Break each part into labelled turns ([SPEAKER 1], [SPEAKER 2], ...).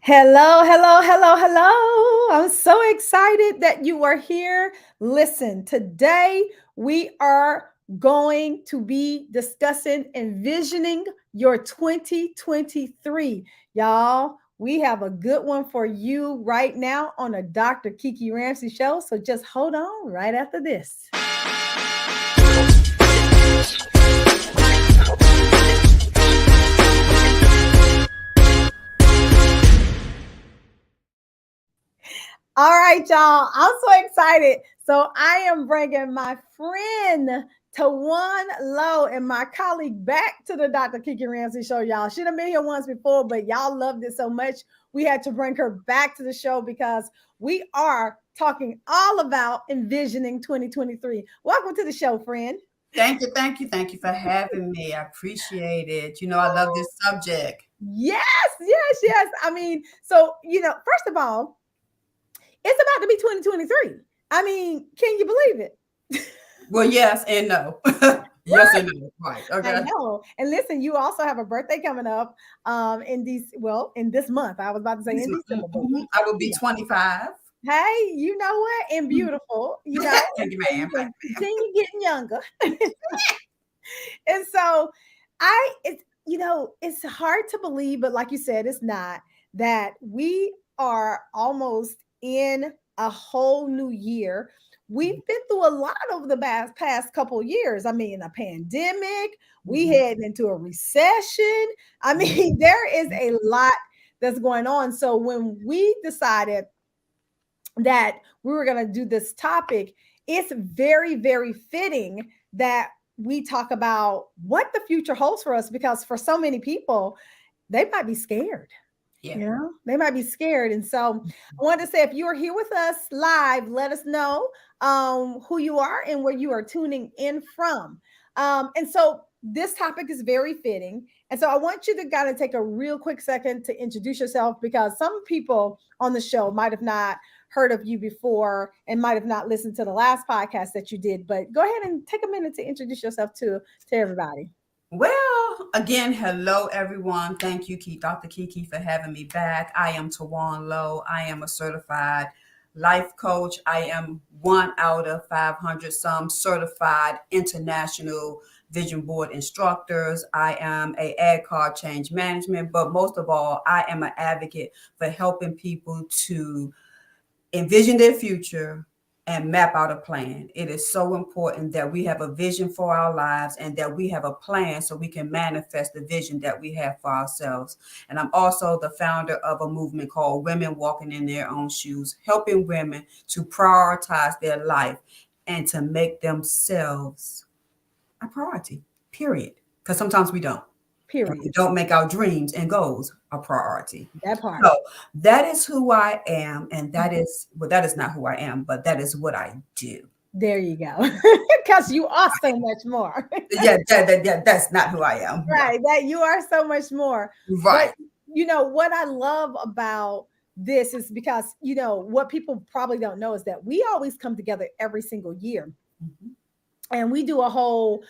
[SPEAKER 1] Hello, hello, hello, hello. I'm so excited that you are here. Listen, today we are going to be discussing envisioning your 2023. Y'all, we have a good one for you right now on a Dr. Kiki Ramsey Show. So just hold on right after this. All right, y'all. I'm so excited. So I am bringing my friend Tawawn Lowe and my colleague back to the Dr. Kiki Ramsey Show, y'all. She'd have been here once before, but y'all loved it so much. We had to bring her back to the show because we are talking all about envisioning 2023. Welcome to the show, friend.
[SPEAKER 2] Thank you, thank you, thank you for having me. I appreciate it. I love this subject.
[SPEAKER 1] Yes, yes, yes. I mean, so, first of all, it's about to be 2023. I mean, can you believe it?
[SPEAKER 2] Well, yes and no. Yes
[SPEAKER 1] Right.
[SPEAKER 2] and no. Right.
[SPEAKER 1] I
[SPEAKER 2] Okay.
[SPEAKER 1] know. And listen, you also have a birthday coming up in this month. I was about to say in December, but
[SPEAKER 2] I will be 25.
[SPEAKER 1] hey, you know what? And beautiful,
[SPEAKER 2] Thank
[SPEAKER 1] and
[SPEAKER 2] you,
[SPEAKER 1] so you
[SPEAKER 2] ma'am.
[SPEAKER 1] can continue getting younger. And so it's hard to believe, but like you said, it's not that we are almost in a whole new year. We've been through a lot over the past couple of years. I mean, a pandemic, we
[SPEAKER 2] Mhm.
[SPEAKER 1] heading into a recession. I mean, there is a lot that's going on. So when we decided that we were going to do this topic, it's very, very fitting that we talk about what the future holds for us because for so many people, they might be scared.
[SPEAKER 2] Yeah.
[SPEAKER 1] They might be scared. And so I wanted to say if you are here with us live, let us know who you are and where you are tuning in from. And so this topic is very fitting. And so I want you to kind of take a real quick second to introduce yourself because some people on the show might have not heard of you before and might have not listened to the last podcast that you did. But go ahead and take a minute to introduce yourself to everybody.
[SPEAKER 2] Well, again, hello everyone. Thank you, Dr. Kiki, for having me back. I am Tawawn Lowe. I am a certified life coach. I am one out of 500 some certified international vision board instructors. I am a ad card change management, but most of all, I am an advocate for helping people to envision their future and map out a plan. It is so important that we have a vision for our lives and that we have a plan so we can manifest the vision that we have for ourselves. And I'm also the founder of a movement called Women Walking in Their Own Shoes, helping women to prioritize their life and to make themselves a priority, period. Because sometimes we don't. And we
[SPEAKER 1] Period.
[SPEAKER 2] don't make our dreams and goals a priority.
[SPEAKER 1] That part.
[SPEAKER 2] So that is who I am, and that is not who I am, but that is what I do.
[SPEAKER 1] There you go. Because you are so much more.
[SPEAKER 2] Yeah, that's not who I am. No.
[SPEAKER 1] Right. That you are so much more. But
[SPEAKER 2] Right.
[SPEAKER 1] what I love about this is because, what people probably don't know is that we always come together every single year
[SPEAKER 2] Mhm.
[SPEAKER 1] and we do a whole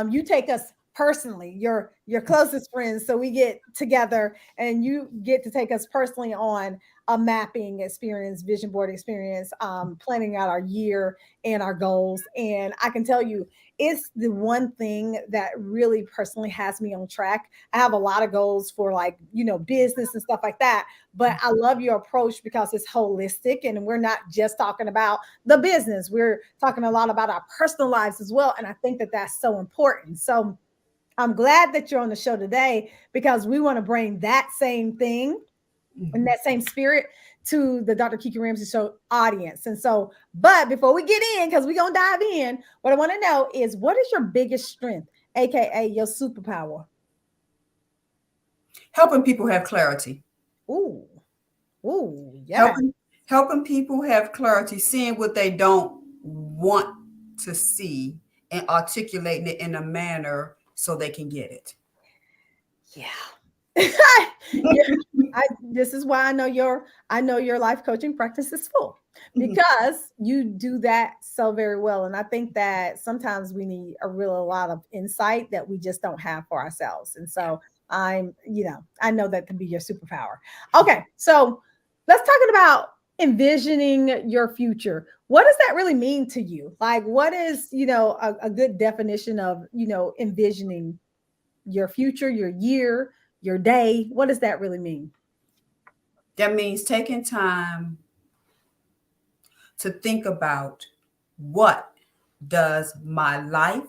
[SPEAKER 1] you take us personally, your closest friends, so we get together and you get to take us personally on a mapping experience, vision board experience, planning out our year and our goals. And I can tell you it's the one thing that really personally has me on track. I have a lot of goals for, like, business and stuff like that, but I love your approach because it's holistic and we're not just talking about the business. We're talking a lot about our personal lives as well. And I think that that's so important. So I'm glad that you're on the show today because we want to bring that same thing and
[SPEAKER 2] Mhm.
[SPEAKER 1] that same spirit to the Dr. Kiki Ramsey Show audience. And so, but before we get in, because we're going to dive in, what I want to know is what is your biggest strength, AKA your superpower?
[SPEAKER 2] Helping people have clarity.
[SPEAKER 1] Ooh, yeah.
[SPEAKER 2] Helping people have clarity, seeing what they don't want to see and articulating it in a manner so they can get it.
[SPEAKER 1] Yeah. Yeah. This is why I know your life coaching practice is full
[SPEAKER 2] Mhm.
[SPEAKER 1] because you do that so very well. And I think that sometimes we need a lot of insight that we just don't have for ourselves. And so I know that can be your superpower. Okay, so let's talk about envisioning your future. What does that really mean to you? Like, what is, a good definition of, envisioning your future, your year, your day? What does that really mean?
[SPEAKER 2] That means taking time to think about what does my life,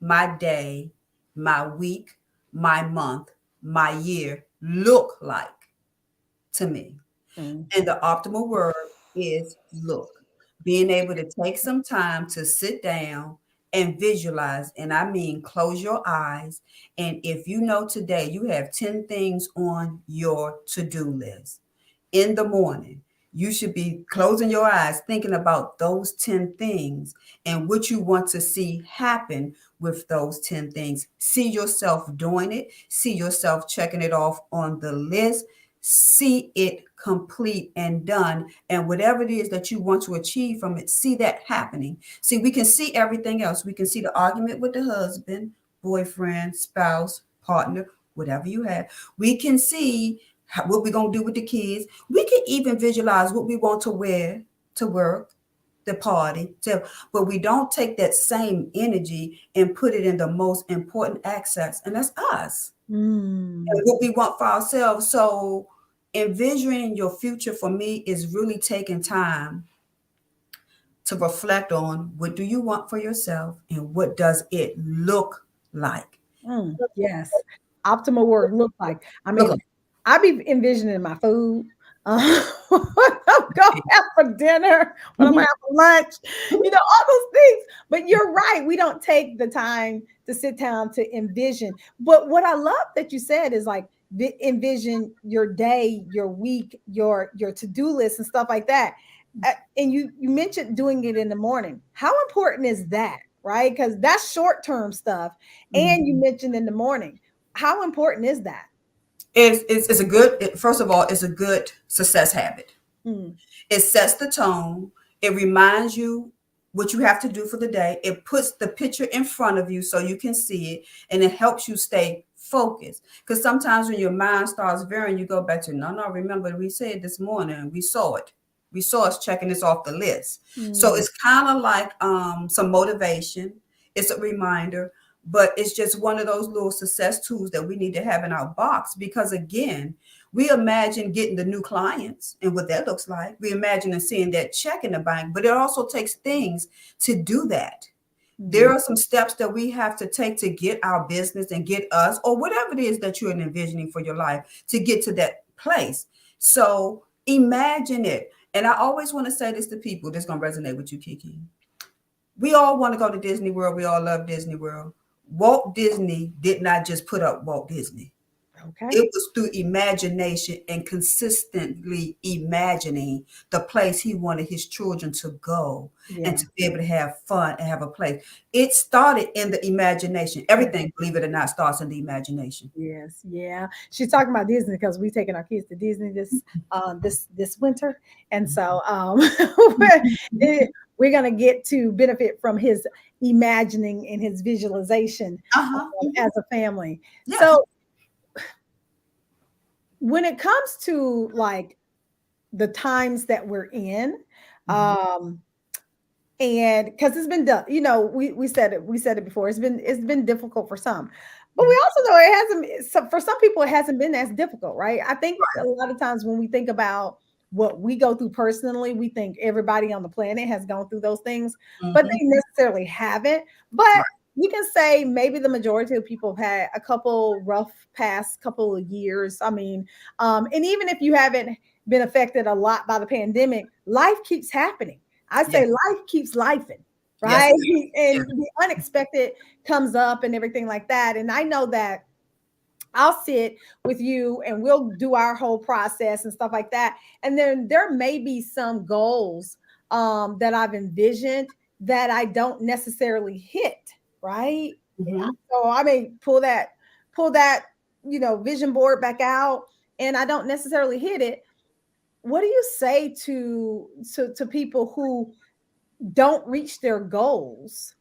[SPEAKER 2] my day, my week, my month, my year look like to me.
[SPEAKER 1] Mm.
[SPEAKER 2] And the optimal word is look. Being able to take some time to sit down and visualize. And I mean, close your eyes. And if you know today you have 10 things on your to do list in the morning, you should be closing your eyes, thinking about those 10 things and what you want to see happen with those 10 things. See yourself doing it, see yourself checking it off on the list, see it complete and done. And whatever it is that you want to achieve from it, see that happening. See, we can see everything else. We can see the argument with the husband, boyfriend, spouse, partner, whatever you have. We can see what we're going to do with the kids. We can even visualize what we want to wear to work, the party, but we don't take that same energy and put it in the most important access, and that's us. And what we want for ourselves. So envisioning your future for me is really taking time to reflect on what do you want for yourself and what does it look like.
[SPEAKER 1] Yes. Optimal word look like. I
[SPEAKER 2] Look
[SPEAKER 1] mean,
[SPEAKER 2] like.
[SPEAKER 1] I be envisioning my food. What I'm gonna have for dinner, what I'm gonna
[SPEAKER 2] Mhm.
[SPEAKER 1] have for lunch, all those things. But you're right, we don't take the time to sit down to envision. But what I love that you said is like envision your day, your week, your to-do list and stuff like that. And you mentioned doing it in the morning. How important is that? Right? Because that's short-term stuff. And you
[SPEAKER 2] Mhm.
[SPEAKER 1] mentioned in the morning. How important is that?
[SPEAKER 2] It's a good, first of all, it's a good success habit.
[SPEAKER 1] Mm,
[SPEAKER 2] It sets the tone. It reminds you what you have to do for the day. It puts the picture in front of you so you can see it, and it helps you stay focused. Because sometimes when your mind starts veering, you go back to, no, no, remember we said this morning, we saw it. We saw us checking this off the list. So
[SPEAKER 1] mm,
[SPEAKER 2] it's kind of like some motivation. It's a reminder, but it's just one of those little success tools that we need to have in our box because, again, we imagine getting the new clients and what that looks like. We imagine and seeing that check in the bank, but it also takes things to do that. There
[SPEAKER 1] mm.
[SPEAKER 2] are some steps that we have to take to get our business and get us, or whatever it is that you're envisioning for your life, to get to that place. So imagine it. And I always want to say this to people that's going to resonate with you, Kiki. We all want to go to Disney World. We all love Disney World. Walt Disney did not just put up Walt Disney.
[SPEAKER 1] Okay.
[SPEAKER 2] It was through imagination and consistently imagining the place he wanted his children to go and
[SPEAKER 1] Yeah.
[SPEAKER 2] to be able to have fun and have a place. It started in the imagination.
[SPEAKER 1] Yeah.
[SPEAKER 2] Everything, believe it or not, starts in the imagination.
[SPEAKER 1] Yes. Yeah. She's talking about Disney because we taking our kids to Disney this winter, and so it- we're gonna get to benefit from his imagining and his visualization
[SPEAKER 2] Uh-huh.
[SPEAKER 1] as a family.
[SPEAKER 2] Yes.
[SPEAKER 1] So when it comes to like the times that we're in,
[SPEAKER 2] Mhm.
[SPEAKER 1] um, and because it's been done, we said it before. It's been difficult for some, but we also know it hasn't. For some people, it hasn't been as difficult, right? I think a lot of times when we think about what we go through personally, we think everybody on the planet has gone through those things, but
[SPEAKER 2] Mhm.
[SPEAKER 1] they necessarily haven't. But
[SPEAKER 2] Right.
[SPEAKER 1] you can say maybe the majority of people have had a couple rough past couple of years. I mean, and even if you haven't been affected a lot by the pandemic, life keeps happening. I say
[SPEAKER 2] Yes.
[SPEAKER 1] life keeps lifing,
[SPEAKER 2] Yes.
[SPEAKER 1] right?
[SPEAKER 2] It does.
[SPEAKER 1] And
[SPEAKER 2] Yes.
[SPEAKER 1] the unexpected comes up and everything like that. And I know that I'll sit with you and we'll do our whole process and stuff like that. And then there may be some goals that I've envisioned that I don't necessarily hit, right?
[SPEAKER 2] Mhm.
[SPEAKER 1] So I may pull that, vision board back out and I don't necessarily hit it. What do you say to people who don't reach their goals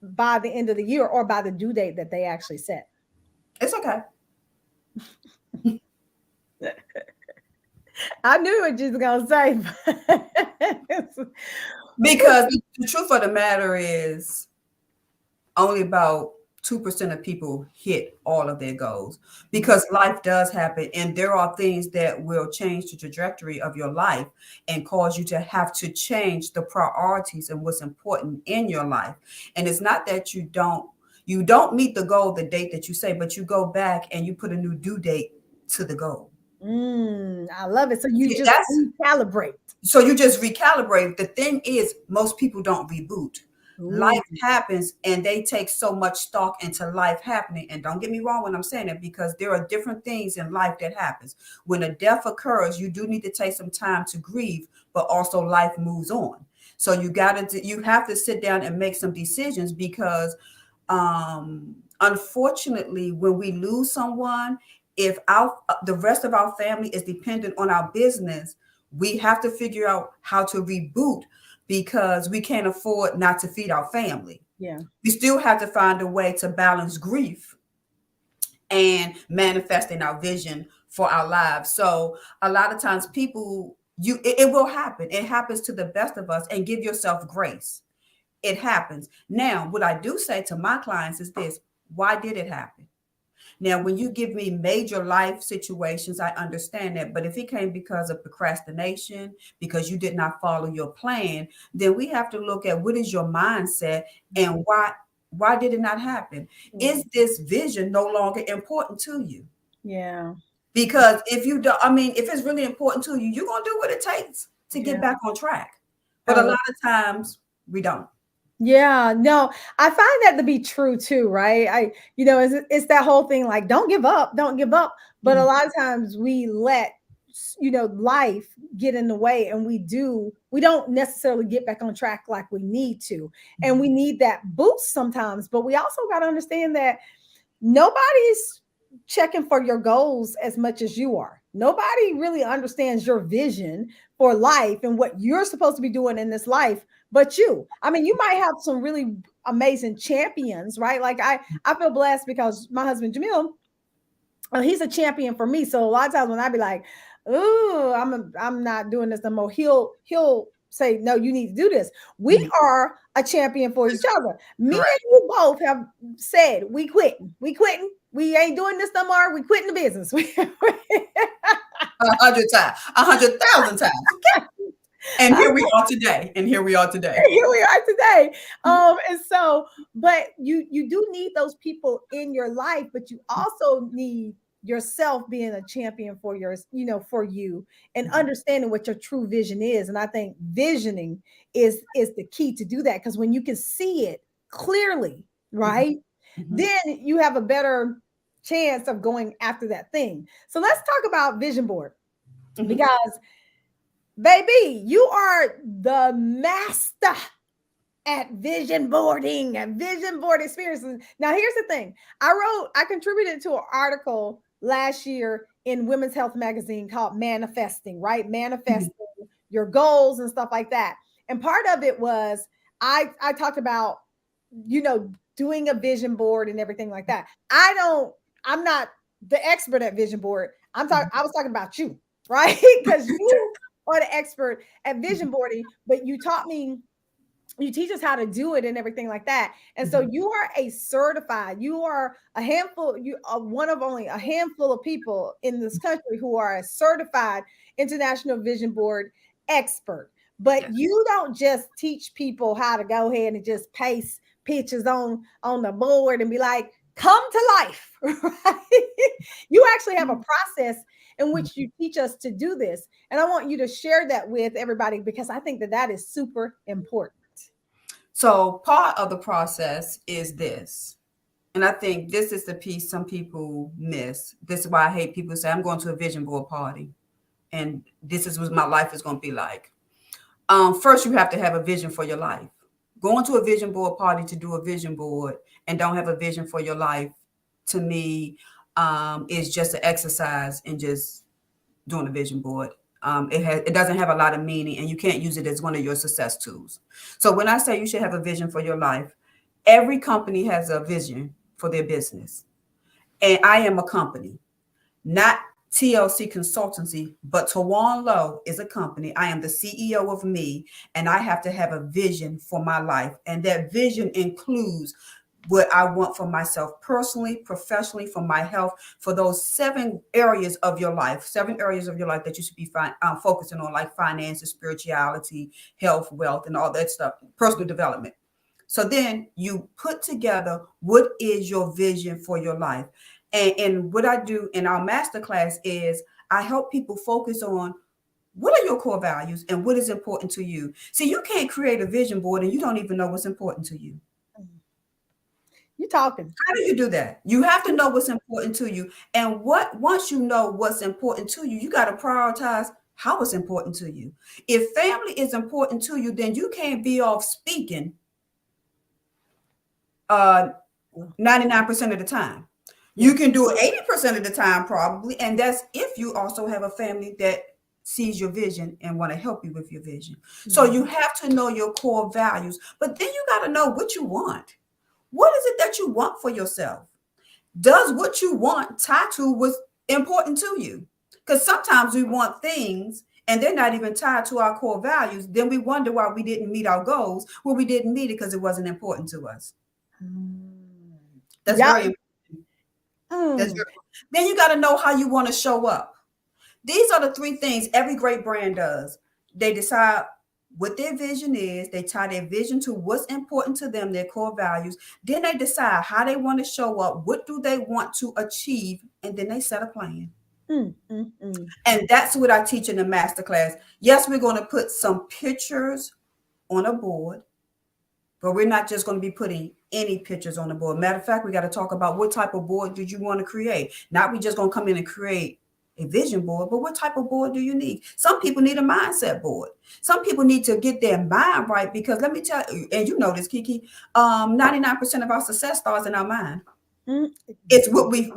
[SPEAKER 1] by the end of the year or by the due date that they actually set?
[SPEAKER 2] It's okay.
[SPEAKER 1] I knew what you was gonna say.
[SPEAKER 2] Because the truth of the matter is, only about 2% of people hit all of their goals, because life does happen and there are things that will change the trajectory of your life and cause you to have to change the priorities and what's important in your life. And it's not that you don't meet the goal the date that you say, but you go back and you put a new due date to the goal.
[SPEAKER 1] I love it. So you
[SPEAKER 2] See,
[SPEAKER 1] just
[SPEAKER 2] that's
[SPEAKER 1] recalibrate.
[SPEAKER 2] so you just recalibrate. The thing is, most people don't reboot.
[SPEAKER 1] Ooh,
[SPEAKER 2] Life happens and they take so much stock into life happening. And don't get me wrong when I'm saying it, because there are different things in life that happens. When a death occurs, you do need to take some time to grieve, but also life moves on. So you have to sit down and make some decisions, because unfortunately, when we lose someone, if the rest of our family is dependent on our business, we have to figure out how to reboot, because we can't afford not to feed our family.
[SPEAKER 1] yeah.
[SPEAKER 2] We still have to find a way to balance grief and manifesting our vision for our lives. So a lot of times people, it will happen. It happens to the best of us, and give yourself grace. It happens. Now, what I do say to my clients is this: why did it happen? Now, when you give me major life situations, I understand that. But if it came because of procrastination, because you did not follow your plan, then we have to look at what is your mindset and why did it not happen? Is this vision no longer important to you?
[SPEAKER 1] Yeah.
[SPEAKER 2] Because if you don't, I mean, if it's really important to you, you're gonna do what it takes to get
[SPEAKER 1] Yeah.
[SPEAKER 2] back on track. But a
[SPEAKER 1] Oh,
[SPEAKER 2] lot of times we don't.
[SPEAKER 1] yeah, no, I find that to be true too, right? It's that whole thing like, don't give up, don't give up. But a
[SPEAKER 2] Mhm.
[SPEAKER 1] lot of times we let, life get in the way, and we don't necessarily get back on track like we need to. And we need that boost sometimes, but we also got to understand that nobody's checking for your goals as much as you are. Nobody really understands your vision for life and what you're supposed to be doing in this life but you. I mean, you might have some really amazing champions, right? Like I feel blessed because my husband Jamil, he's a champion for me. So a lot of times when I be like, "Ooh, I'm not doing this no more," he'll say, "No, you need to do this." We
[SPEAKER 2] Mhm.
[SPEAKER 1] are a champion for each other. Me and
[SPEAKER 2] Correct.
[SPEAKER 1] you both have said we quitting. We quitting. We ain't doing this no more. We quitting the business.
[SPEAKER 2] 100 times, 100,000 times. And here we are today. And here we are today.
[SPEAKER 1] Here we are today. And so, but you do need those people in your life, but you also need yourself being a champion for yours, for you, and understanding what your true vision is. And I think visioning is the key to do that, because when you can see it clearly,
[SPEAKER 2] Mhm.
[SPEAKER 1] right,
[SPEAKER 2] Mhm.
[SPEAKER 1] then you have a better chance of going after that thing. So let's talk about vision board,
[SPEAKER 2] Mhm.
[SPEAKER 1] because baby, you are the master at vision boarding and vision board experiences. Now, here's the thing: I contributed to an article last year in Women's Health magazine called Manifesting, right?
[SPEAKER 2] Mhm.
[SPEAKER 1] Manifesting your goals and stuff like that. And part of it was I talked about, doing a vision board and everything like that. I'm not the expert at vision board. I was talking about you, right? Because you are the expert at vision boarding, but you teach us how to do it and everything like that. And so
[SPEAKER 2] Mhm.
[SPEAKER 1] you are you are a handful, you are one of only a handful of people in this country who are a certified international vision board expert. But
[SPEAKER 2] Yes.
[SPEAKER 1] you don't just teach people how to go ahead and just paste pictures on the board and be like, come to life, right? You actually have a process in which you teach us to do this. And I want you to share that with everybody, because I think that that is super important.
[SPEAKER 2] So part of the process is this. And I think this is the piece some people miss. This is why I hate people say, I'm going to a vision board party, and this is what my life is going to be like. First, you have to have a vision for your life. Going to a vision board party to do a vision board and don't have a vision for your life, to me, is just an exercise in just doing a vision board. It doesn't have a lot of meaning, and you can't use it as one of your success tools. So when I say you should have a vision for your life, every company has a vision for their business, and I am a company, not TLC Consultancy, but Tawawn Lowe is a company. I am the CEO of me, and I have to have a vision for my life. And that vision includes what I want for myself personally, professionally, for my health, for those 7 areas of your life that you should be focusing on, like finances, spirituality, health, wealth, and all that stuff, personal development. So then you put together what is your vision for your life. And what I do in our masterclass is I help people focus on what are your core values and what is important to you. See, you can't create a vision board and you don't even know what's important to you.
[SPEAKER 1] You talking.
[SPEAKER 2] How do you do that? You have to know what's important to you. And once you know what's important to you, you got to prioritize how it's important to you. If family is important to you, then you can't be off speaking 99% of the time. You can do it 80% of the time, probably. And that's if you also have a family that sees your vision and want to help you with your vision. So you have to know your core values, but then you got to know what you want. What is it that you want for yourself? Does what you want tie to what's important to you? Because sometimes we want things and they're not even tied to our core values. Then we wonder why we didn't meet our goals. Well, we didn't meet it because it wasn't important to us. That's very important. Then you got to know how you want to show up. These are the 3 things every great brand does. They decide what their vision is. They tie their vision to what's important to them, their core values. Then they decide how they want to show up. What do they want to achieve? And then they set a plan. And that's what I teach in the masterclass. Yes, we're going to put some pictures on a board, but we're not just going to be putting any pictures on the board. Matter of fact, we got to talk about what type of board do you want to create. Not we just going to come in and create a vision board, but what type of board do you need? Some people need a mindset board. Some people need to get their mind right, because let me tell you, and you know this, Kiki, 99% of our success starts in our mind. It's what we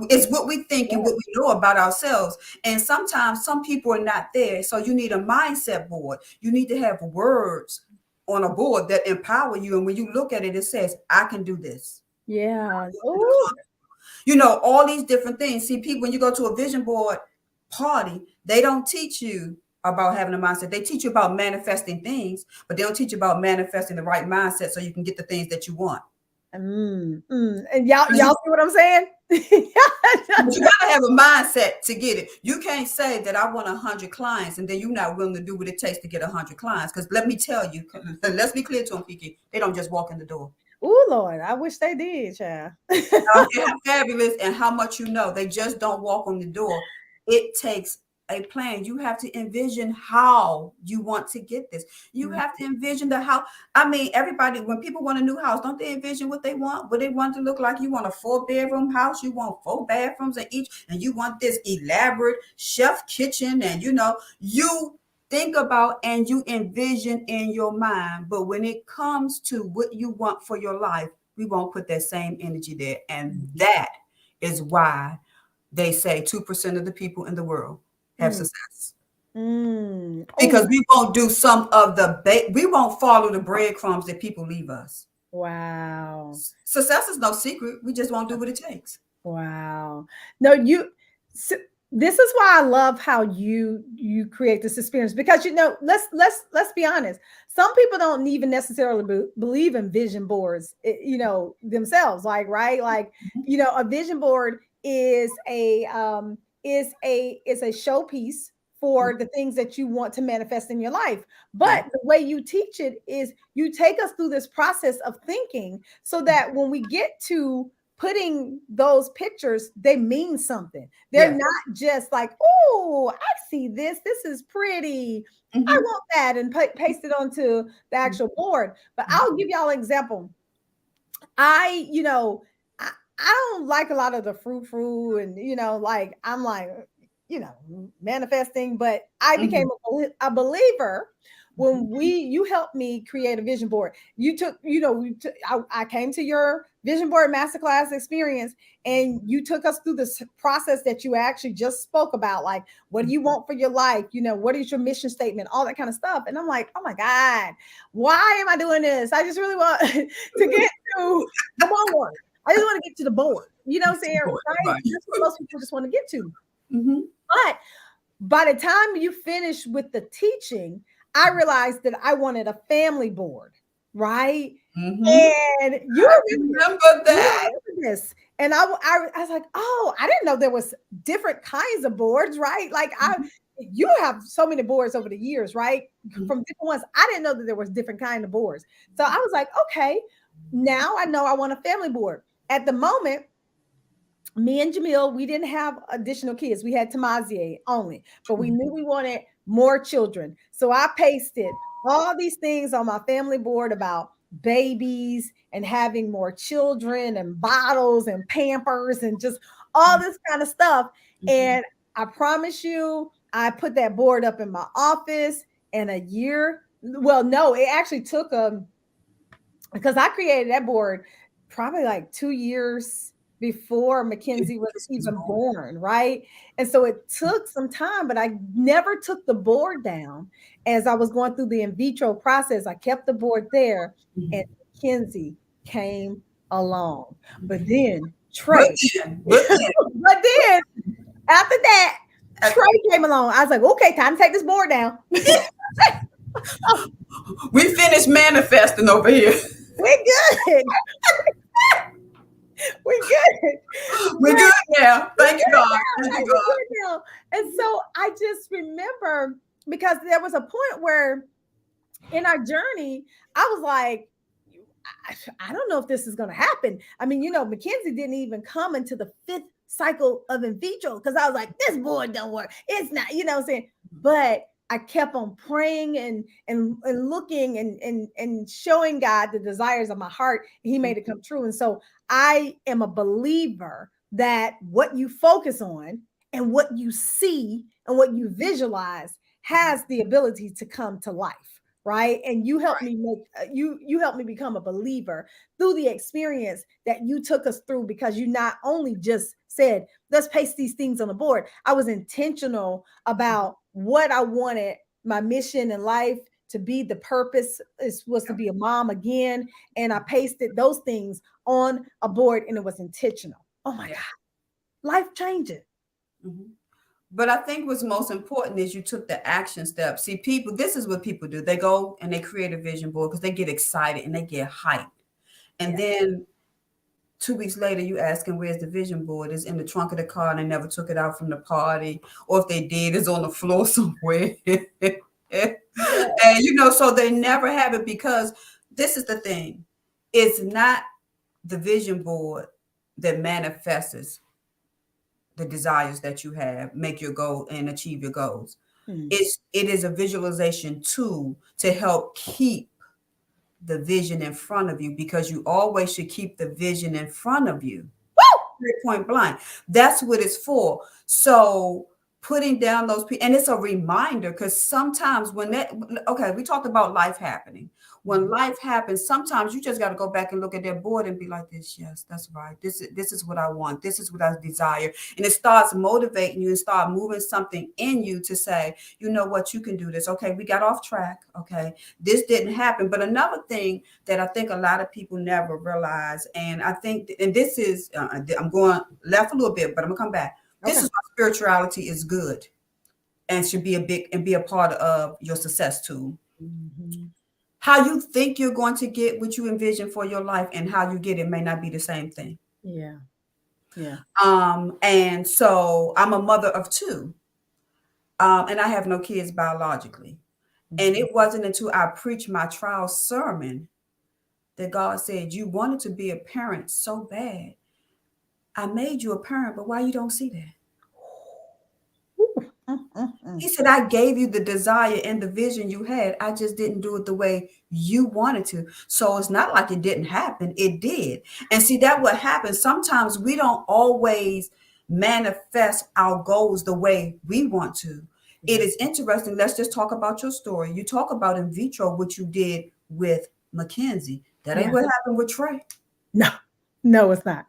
[SPEAKER 2] think and what we know about ourselves. And sometimes some people are not there. So you need a mindset board. You need to have words on a board that empower you. And when you look at it, it says, I can do this.
[SPEAKER 1] Yeah.
[SPEAKER 2] You know, all these different things. See, people, when you go to a vision board party, they don't teach you about having a mindset. They teach you about manifesting things, but they don't teach you about manifesting the right mindset so you can get the things that you want.
[SPEAKER 1] And y'all see what I'm saying?
[SPEAKER 2] You gotta have a mindset to get it. You can't say that I want 100 clients and then you're not willing to do what it takes to get 100 clients. Because let me tell you, let's be clear to them, Kiki, they don't just walk in the door.
[SPEAKER 1] Oh Lord, I wish they did, child.
[SPEAKER 2] They're fabulous and how much you know. They just don't walk on the door. It takes a plan. You have to envision how you want to get this. You have to envision the how. I mean, everybody, when people want a new house, don't they envision what they want to look like? You want a 4-bedroom house, you want 4 bathrooms in each, and you want this elaborate chef kitchen, and you know, you think about and you envision in your mind. But when it comes to what you want for your life, we won't put that same energy there. And that is why they say 2% of the people in the world have success. Because we won't do some of we won't follow the breadcrumbs that people leave us.
[SPEAKER 1] Wow.
[SPEAKER 2] Success is no secret. We just won't do what it takes.
[SPEAKER 1] Wow. No, this is why I love how you create this experience, because you know, let's be honest. Some people don't even necessarily believe in vision boards, you know, themselves. Like, right? Like, you know, a vision board is a showpiece for the things that you want to manifest in your life. But the way you teach it is you take us through this process of thinking so that when we get to putting those pictures, they mean something. They're not just like, oh, I see this. This is pretty. I want that, and paste it onto the actual board. But I'll give y'all an example. I don't like a lot of the frou and, you know, like I'm like, you know, manifesting, but I became a believer when you helped me create a vision board. You took, you know, I came to your vision board masterclass experience, and you took us through this process that you actually just spoke about. Like, what do you want for your life? You know, what is your mission statement? All that kind of stuff. And I'm like, oh my God, why am I doing this? I just really want to get to the board. I just want to get to the board. You know what I'm saying? Right? That's what most people just want to get to.
[SPEAKER 2] Mm-hmm.
[SPEAKER 1] But by the time you finish with the teaching, I realized that I wanted a family board, right?
[SPEAKER 2] Mm-hmm.
[SPEAKER 1] And
[SPEAKER 2] I remember
[SPEAKER 1] you
[SPEAKER 2] that.
[SPEAKER 1] remember this. And I was like, oh, I didn't know there was different kinds of boards, right? Like you have so many boards over the years, right?
[SPEAKER 2] Mm-hmm.
[SPEAKER 1] From different ones. I didn't know that there was different kind of boards. So I was like, okay, now I know I want a family board. At the moment, me and Jamil, we didn't have additional kids. We had Tamazier only, but we knew we wanted more children. So I pasted all these things on my family board about babies and having more children and bottles and pampers and just all this kind of stuff.
[SPEAKER 2] Mm-hmm.
[SPEAKER 1] And I promise you, I put that board up in my office in a year. Well, no, it actually took because I created that board probably like 2 years before Mackenzie was even born, right? And so it took some time, but I never took the board down as I was going through the in vitro process. I kept the board there, and
[SPEAKER 2] Mm-hmm.
[SPEAKER 1] Mackenzie came along. But then
[SPEAKER 2] But
[SPEAKER 1] Trey,
[SPEAKER 2] then,
[SPEAKER 1] but
[SPEAKER 2] but then,
[SPEAKER 1] then after that,
[SPEAKER 2] at-
[SPEAKER 1] Trey came along. I was like, okay, time to take this board down.
[SPEAKER 2] we finished manifesting over here.
[SPEAKER 1] We're good. We're good.
[SPEAKER 2] We're
[SPEAKER 1] But
[SPEAKER 2] good now.
[SPEAKER 1] we're
[SPEAKER 2] Thank you,
[SPEAKER 1] good
[SPEAKER 2] God.
[SPEAKER 1] now.
[SPEAKER 2] Thank
[SPEAKER 1] Like,
[SPEAKER 2] you,
[SPEAKER 1] we're
[SPEAKER 2] God.
[SPEAKER 1] good now. And so I just remember because there was a point where in our journey, I was like, I don't know if this is going to happen. I mean, Mackenzie didn't even come into the fifth cycle of in vitro because I was like, this board don't work. It's not, what I'm saying. But I kept on praying and looking and showing God the desires of my heart. And he made it come true. And so I am a believer that what you focus on and what you see and what you visualize has the ability to come to life, right? And you helped
[SPEAKER 2] Right.
[SPEAKER 1] me you helped me become a believer through the experience that you took us through, because you not only just said let's paste these things on the board. I was intentional about what I wanted my mission in life to be. The purpose was to be a mom again, and I pasted those things on a board, and it was intentional. Oh my God, life changing.
[SPEAKER 2] Mm-hmm. But I think what's most important is you took the action steps. See, people, this is what people do. They go and they create a vision board because they get excited and they get hyped. And
[SPEAKER 1] Yeah.
[SPEAKER 2] then 2 weeks later, you ask them, where's the vision board? It's in the trunk of the car and they never took it out from the party. Or if they did, it's on the floor somewhere. And, so they never have it because this is the thing. It's not the vision board that manifests the desires that you have, make your goal and achieve your goals. It is a visualization tool to help keep the vision in front of you, because you always should keep the vision in front of you. Point blank. That's what it's for. So putting down those people, and it's a reminder, because sometimes we talked about life happening. When life happens, sometimes you just got to go back and look at that board and be like, this, yes, that's right. This is what I want. This is what I desire. And it starts motivating you and start moving something in you to say, you know what, you can do this. Okay, we got off track. Okay, this didn't happen. But another thing that I think a lot of people never realize, and I think, and this is, I'm going left a little bit, but I'm gonna come back. This is why spirituality is good and should be a part of your success tool.
[SPEAKER 1] Mm-hmm.
[SPEAKER 2] How you think you're going to get what you envision for your life and how you get it may not be the same thing.
[SPEAKER 1] Yeah. Yeah.
[SPEAKER 2] And so I'm a mother of two, and I have no kids biologically. And it wasn't until I preached my trial sermon that God said, you wanted to be a parent so bad. I made you a parent, but why you don't see that? He said, I gave you the desire and the vision you had. I just didn't do it the way you wanted to. So it's not like it didn't happen. It did. And see, that what happens. Sometimes we don't always manifest our goals the way we want to. It is interesting. Let's just talk about your story. You talk about in vitro, what you did with Mackenzie. That ain't what happened with Trey.
[SPEAKER 1] No, it's not.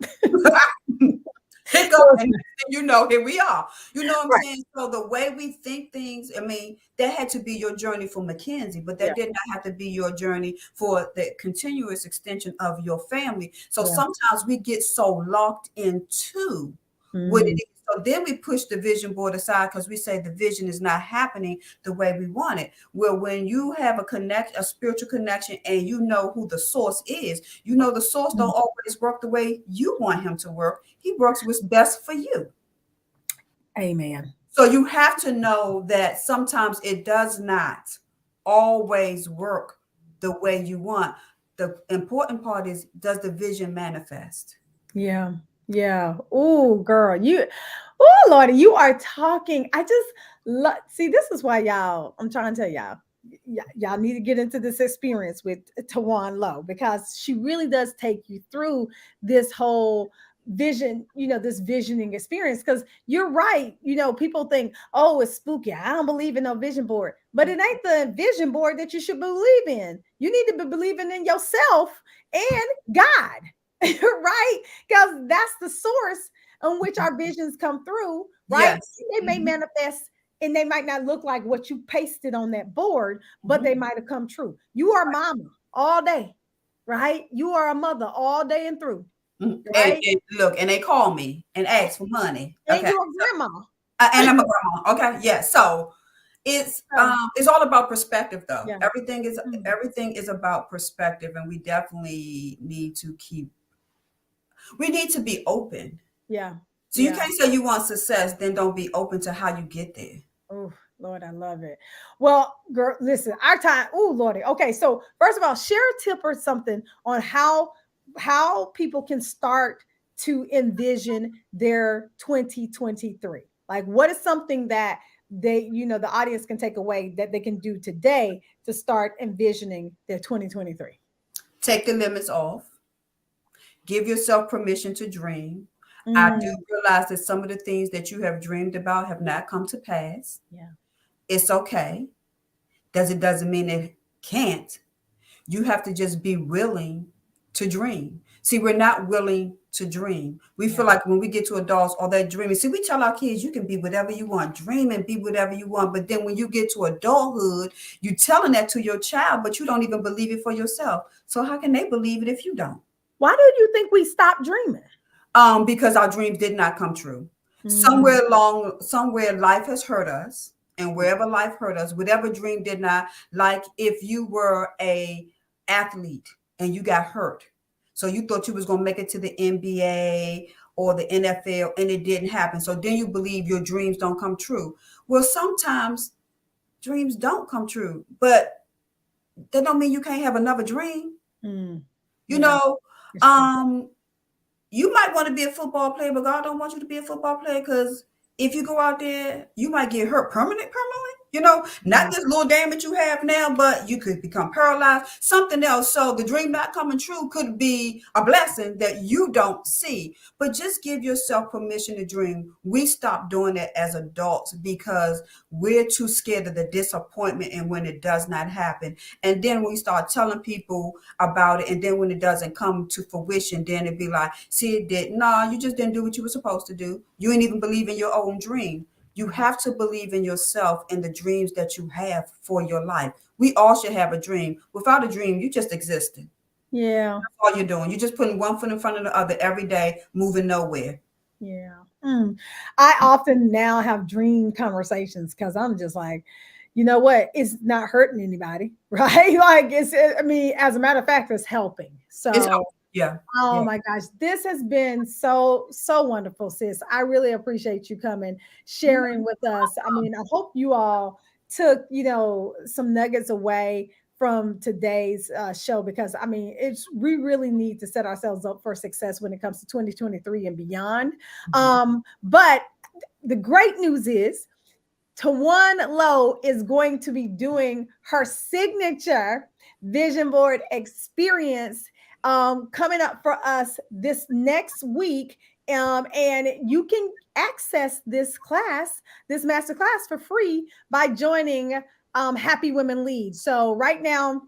[SPEAKER 2] Here we are. You know what I'm saying? So the way we think things, I mean, that had to be your journey for Mackenzie, but that did not have to be your journey for the continuous extension of your family. So sometimes we get so locked into what it is So then we push the vision board aside because we say the vision is not happening the way we want it. Well, when you have a spiritual connection, and you know who the source is, you know the source don't always work the way you want him to work. He works what's best for you.
[SPEAKER 1] Amen.
[SPEAKER 2] So you have to know that sometimes it does not always work the way you want. The important part is, does the vision manifest?
[SPEAKER 1] Yeah. Yeah. Oh, girl, oh, Lordy, you are talking. I just see, this is why I'm trying to tell y'all need to get into this experience with Tawawn Lowe, because she really does take you through this whole vision, this visioning experience. Because you're right. People think, oh, it's spooky. I don't believe in no vision board, but it ain't the vision board that you should believe in. You need to be believing in yourself and God. Right? Because that's the source on which our visions come through, right?
[SPEAKER 2] Yes.
[SPEAKER 1] They may manifest, and they might not look like what you pasted on that board, but they might have come true. You are mama all day, right? You are a mother all day and through, right?
[SPEAKER 2] And look, and they call me and ask for money.
[SPEAKER 1] And
[SPEAKER 2] Okay.
[SPEAKER 1] you're a grandma.
[SPEAKER 2] And I'm a grandma. Okay. Yeah. So it's all about perspective, though.
[SPEAKER 1] Yeah.
[SPEAKER 2] Everything is about perspective, and we definitely need to be open.
[SPEAKER 1] Yeah.
[SPEAKER 2] So you can't say you want success, then don't be open to how you get there.
[SPEAKER 1] Oh, Lord, I love it. Well, girl, listen, our time. Oh, Lordy. Okay, so first of all, share a tip or something on how people can start to envision their 2023. Like, what is something that the audience can take away that they can do today to start envisioning their 2023?
[SPEAKER 2] Take the limits off. Give yourself permission to dream. I do realize that some of the things that you have dreamed about have not come to pass.
[SPEAKER 1] Yeah.
[SPEAKER 2] It's okay. Doesn't mean it can't. You have to just be willing to dream. See, we're not willing to dream. We feel like when we get to adults, all that dreaming. See, we tell our kids, you can be whatever you want, dream and be whatever you want. But then when you get to adulthood, you're telling that to your child, but you don't even believe it for yourself. So how can they believe it if you don't?
[SPEAKER 1] Why do you think we stopped dreaming?
[SPEAKER 2] Because our dreams did not come true. Somewhere life has hurt us, and wherever life hurt us, whatever dream did not, like if you were a athlete and you got hurt, so you thought you was going to make it to the NBA or the NFL, and it didn't happen. So then you believe your dreams don't come true. Well, sometimes dreams don't come true, but that don't mean you can't have another dream. You know, you might want to be a football player, but God don't want you to be a football player, because if you go out there, you might get hurt permanently. Not this little damage you have now, but you could become paralyzed, something else. So the dream not coming true could be a blessing that you don't see, but just give yourself permission to dream. We stop doing that as adults because we're too scared of the disappointment and when it does not happen. And then we start telling people about it. And then when it doesn't come to fruition, then it'd be like, see, it did. No, you just didn't do what you were supposed to do. You ain't even believe in your own dream. You have to believe in yourself and the dreams that you have for your life. We all should have a dream. Without a dream, you just existing.
[SPEAKER 1] Yeah.
[SPEAKER 2] That's all you're doing. You're just putting one foot in front of the other every day, moving nowhere.
[SPEAKER 1] Yeah. I often now have dream conversations because I'm just like, you know what? It's not hurting anybody, right? Like as a matter of fact, it's helping. So
[SPEAKER 2] yeah.
[SPEAKER 1] Oh my gosh, this has been so wonderful, sis. I really appreciate you coming, sharing with us. I mean, I hope you all took, some nuggets away from today's show, because I mean, we really need to set ourselves up for success when it comes to 2023 and beyond. But the great news is Tawawn Lowe is going to be doing her signature vision board experience coming up for us this next week. And you can access this master class for free by joining Happy Women Lead. So right now,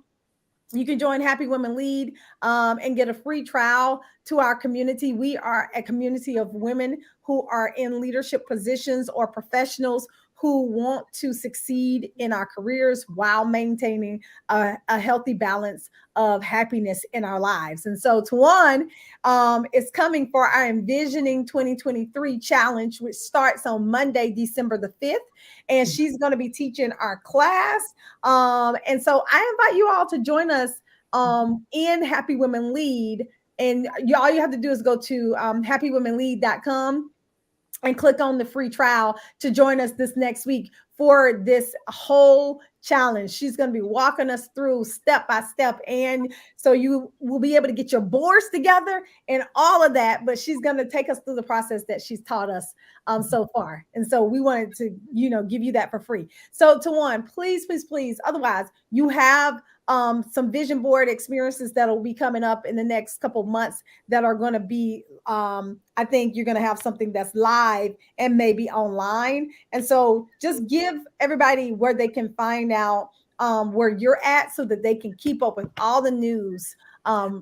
[SPEAKER 1] you can join Happy Women Lead and get a free trial to our community. We are a community of women who are in leadership positions or professionals who want to succeed in our careers while maintaining a healthy balance of happiness in our lives. And so Tawawn is coming for our Envisioning 2023 challenge, which starts on Monday, December the 5th. And she's going to be teaching our class. And so I invite you all to join us in Happy Women Lead. And all you have to do is go to happywomenlead.com and click on the free trial to join us this next week for this whole challenge. She's going to be walking us through step by step. And so you will be able to get your boards together and all of that. But she's going to take us through the process that she's taught us so far. And so we wanted to, give you that for free. So Tawawn, please, please, please. Otherwise, you have some vision board experiences that will be coming up in the next couple of months that are going to be, I think you're going to have something that's live and maybe online. And so just give everybody where they can find out where you're at so that they can keep up with all the news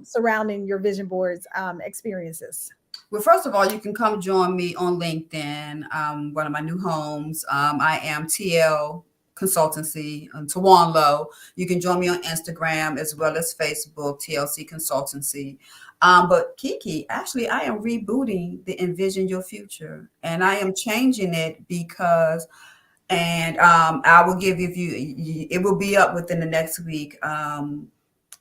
[SPEAKER 1] surrounding your vision boards experiences.
[SPEAKER 2] Well, first of all, you can come join me on LinkedIn, one of my new homes. I am TL Consultancy, Tawawn Lowe. You can join me on Instagram as well as Facebook, TLC Consultancy. But Kiki, actually, I am rebooting the Envision Your Future, and I am changing it because, and I will give you, it will be up within the next week.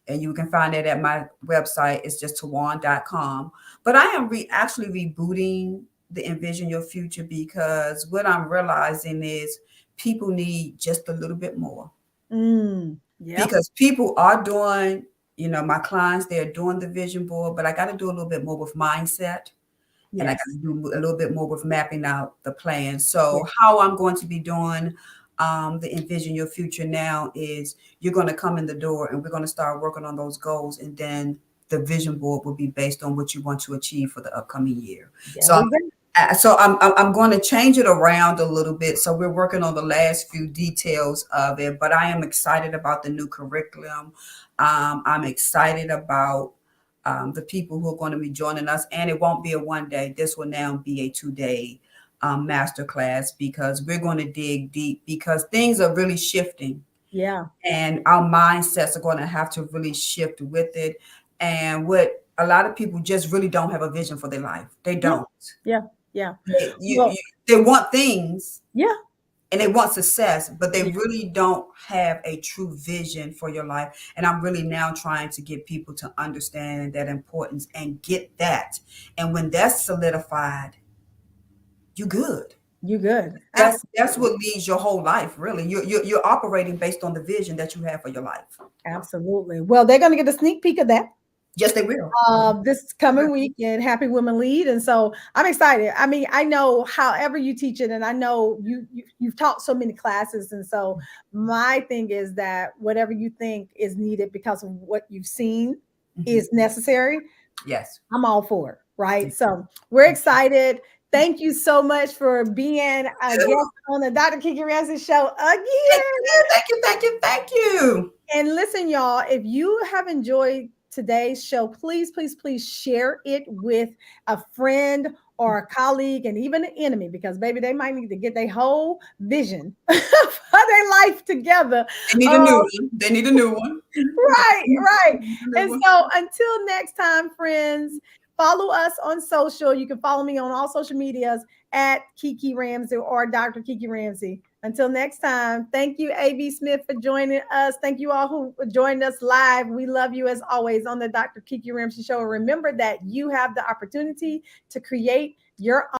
[SPEAKER 2] And you can find it at my website. It's just tawawn.com. But I am actually rebooting the Envision Your Future because what I'm realizing is people need just a little bit more. Because people are doing, my clients, they're doing the vision board, but I got to do a little bit more with mindset. Yes. And I got to do a little bit more with mapping out the plan. So how I'm going to be doing the Envision Your Future now is you're going to come in the door and we're going to start working on those goals. And then the vision board will be based on what you want to achieve for the upcoming year. Yeah. So I'm going to change it around a little bit. So we're working on the last few details of it, but I am excited about the new curriculum. I'm excited about the people who are going to be joining us, and it won't be a one day. This will now be a 2-day masterclass because we're going to dig deep because things are really shifting.
[SPEAKER 1] Yeah.
[SPEAKER 2] And our mindsets are going to have to really shift with it. And what a lot of people just really don't have a vision for their life. They don't.
[SPEAKER 1] Yeah.
[SPEAKER 2] They want things.
[SPEAKER 1] Yeah.
[SPEAKER 2] And they want success, but they really don't have a true vision for your life. And I'm really now trying to get people to understand that importance and get that. And when that's solidified, you're good.
[SPEAKER 1] You're good.
[SPEAKER 2] That's what leads your whole life, really. You're operating based on the vision that you have for your life.
[SPEAKER 1] Absolutely. Well, they're going to get a sneak peek of that.
[SPEAKER 2] Yes, they will.
[SPEAKER 1] This coming week in Happy Women Lead. And so I'm excited. I mean, I know however you teach it, and I know you've taught so many classes. And so my thing is that whatever you think is needed because of what you've seen is necessary.
[SPEAKER 2] Yes.
[SPEAKER 1] I'm all for it. Right. So we're excited. Thank you so much for being a guest on the Dr. Kiki Ramsey Show again.
[SPEAKER 2] Thank you.
[SPEAKER 1] And listen, y'all, if you have enjoyed today's show, please share it with a friend or a colleague and even an enemy, because baby, they might need to get their whole vision for their life together.
[SPEAKER 2] They need a new one. They need a new one.
[SPEAKER 1] Right. And so until next time, friends, follow us on social. You can follow me on all social medias at Kiki Ramsey or Dr. Kiki Ramsey. Until next time, thank you, A.B. Smith, for joining us. Thank you all who joined us live. We love you as always on the Dr. Kiki Ramsey Show. Remember that you have the opportunity to create your